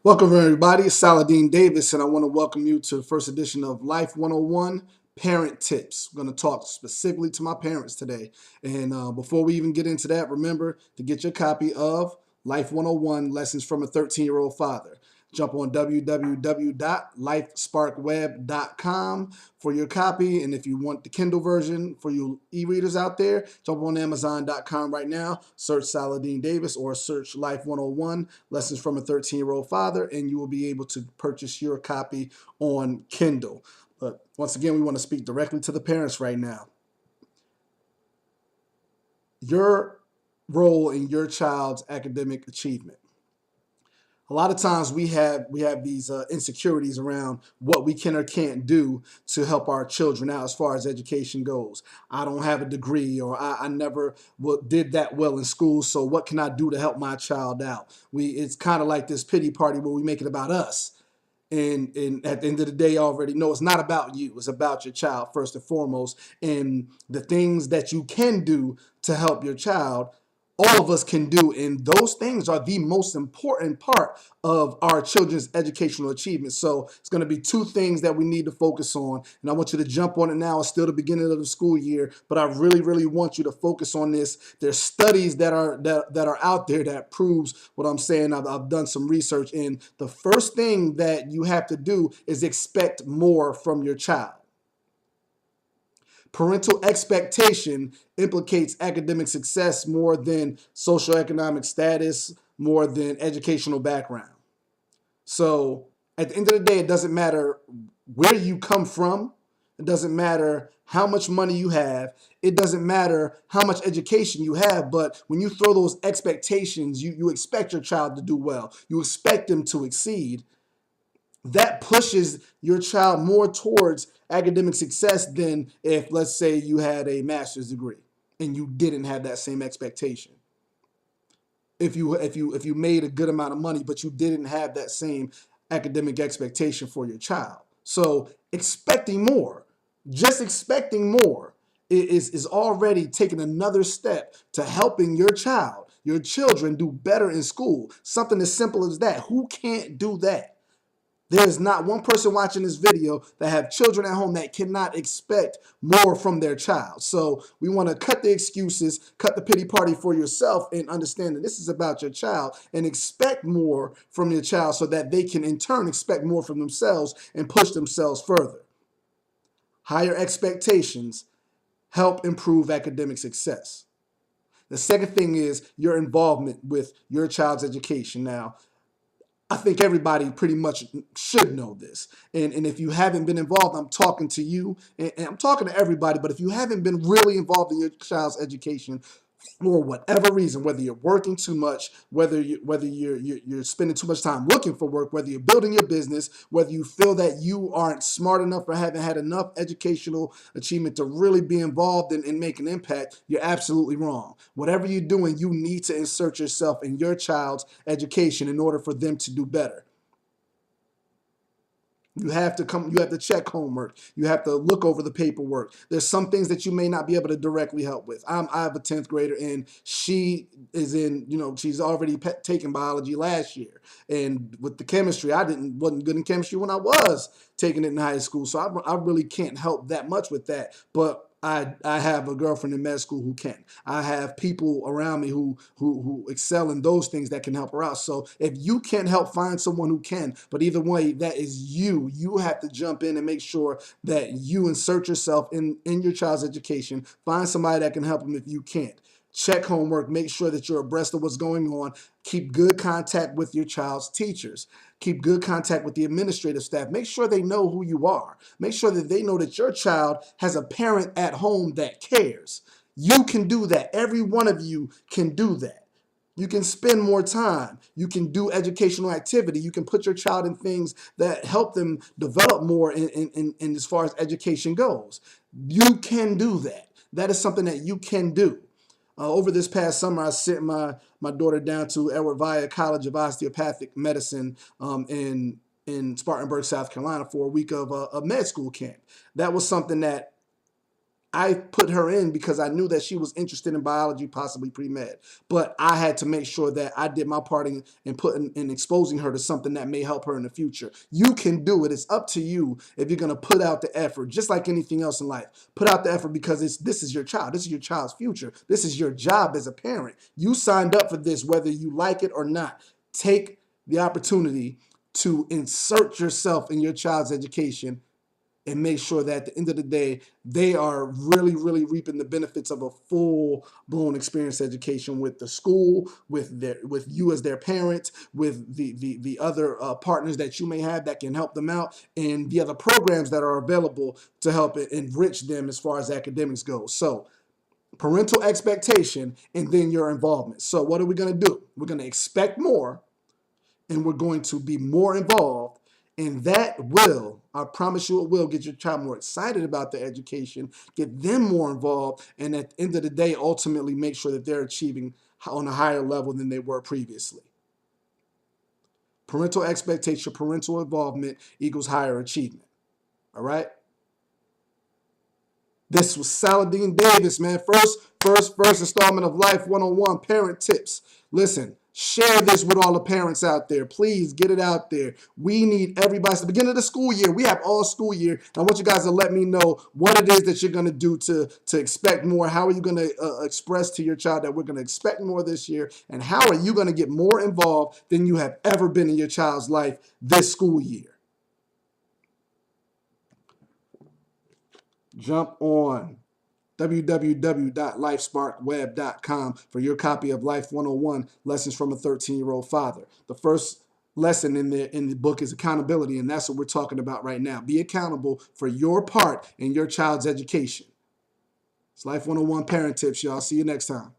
Welcome, everybody. It's Saladin Davis, and I want to welcome you to the first edition of Life 101 Parent Tips. I'm going to talk specifically to my parents today. And before we even get into that, remember to get your copy of Life 101 Lessons from a 13-Year-Old Father. Jump on www.lifesparkweb.com for your copy. And if you want the Kindle version for you e-readers out there, jump on Amazon.com right now, search Saladin Davis or search Life 101 Lessons from a 13-Year-Old Father, and you will be able to purchase your copy on Kindle. But once again, we want to speak directly to the parents right now. Your role in your child's academic achievement. A lot of times we have these insecurities around what we can or can't do to help our children out as far as education goes. I don't have a degree, or I never did that well in school, so what can I do to help my child out? It's kind of like this pity party where we make it about us. And at the end of the day, already know it's not about you. It's about your child first and foremost. And the things that you can do to help your child, all of us can do. And those things are the most important part of our children's educational achievement. So it's going to be two things that we need to focus on. And I want you to jump on it now. It's still the beginning of the school year, but I really, really want you to focus on this. There's studies that are out there that proves what I'm saying. I've done some research, and the first thing that you have to do is expect more from your child. Parental expectation implicates academic success more than socioeconomic status, more than educational background. So at the end of the day, it doesn't matter where you come from. It doesn't matter how much money you have. It doesn't matter how much education you have. But when you throw those expectations, you expect your child to do well. You expect them to exceed. That pushes your child more towards academic success than if, let's say, you had a master's degree and you didn't have that same expectation. If you made a good amount of money, but you didn't have that same academic expectation for your child. So expecting more, just expecting more is already taking another step to helping your child, your children do better in school. Something as simple as that. Who can't do that? There's not one person watching this video that have children at home that cannot expect more from their child. So we want to cut the excuses, cut the pity party for yourself, and understand that this is about your child, and expect more from your child so that they can in turn expect more from themselves and push themselves further. Higher expectations help improve academic success. The second thing is your involvement with your child's education. Now, I think everybody pretty much should know this. And if you haven't been involved, I'm talking to you, and I'm talking to everybody, but if you haven't been really involved in your child's education for whatever reason, whether you're working too much, whether you're spending too much time looking for work, whether you're building your business, whether you feel that you aren't smart enough or haven't had enough educational achievement to really be involved and make an impact, you're absolutely wrong. Whatever you're doing, you need to insert yourself in your child's education in order for them to do better. You have to check homework. You have to look over the paperwork. There's some things that you may not be able to directly help with. I have a 10th grader, and she is she's already taken biology last year. And with the chemistry, wasn't good in chemistry when I was taking it in high school. So I really can't help that much with that. But I have a girlfriend in med school who can. I have people around me who excel in those things that can help her out. So if you can't help, find someone who can. But either way, that is you. You have to jump in and make sure that you insert yourself in your child's education. Find somebody that can help them if you can't. Check homework. Make sure that you're abreast of what's going on. Keep good contact with your child's teachers. Keep good contact with the administrative staff. Make sure they know who you are. Make sure that they know that your child has a parent at home that cares. You can do that. Every one of you can do that. You can spend more time. You can do educational activity. You can put your child in things that help them develop more in as far as education goes. You can do that. That is something that you can do. Over this past summer, I sent my daughter down to Edward Via College of Osteopathic Medicine in Spartanburg, South Carolina, for a week of a med school camp. That was something that I put her in because I knew that she was interested in biology, possibly pre-med. But I had to make sure that I did my part in putting in exposing her to something that may help her in the future. You can do it. It's up to you if you're gonna put out the effort, just like anything else in life. Put out the effort because this is your child. This is your child's future. This is your job as a parent. You signed up for this, whether you like it or not. Take the opportunity to insert yourself in your child's education and make sure that at the end of the day, they are really, really reaping the benefits of a full-blown experience education with the school, with you as their parent, with the other partners that you may have that can help them out, and the other programs that are available to help enrich them as far as academics go. So parental expectation and then your involvement. So what are we going to do? We're going to expect more, and we're going to be more involved. And that will, I promise you it will, get your child more excited about their education, get them more involved, and at the end of the day, ultimately make sure that they're achieving on a higher level than they were previously. Parental expectation, parental involvement equals higher achievement. All right? This was Saladin Davis, man. First installment of Life 101 Parent Tips. Listen, share this with all the parents out there. Please get it out there. We need everybody. It's the beginning of the school year. We have all school year. I want you guys to let me know what it is that you're going to do to expect more. How are you going to express to your child that we're going to expect more this year? And how are you going to get more involved than you have ever been in your child's life this school year? Jump on www.lifesparkweb.com for your copy of Life 101 Lessons from a 13-Year-Old Father. The first lesson in the book is accountability, and that's what we're talking about right now. Be accountable for your part in your child's education. It's Life 101 Parent Tips, y'all. See you next time.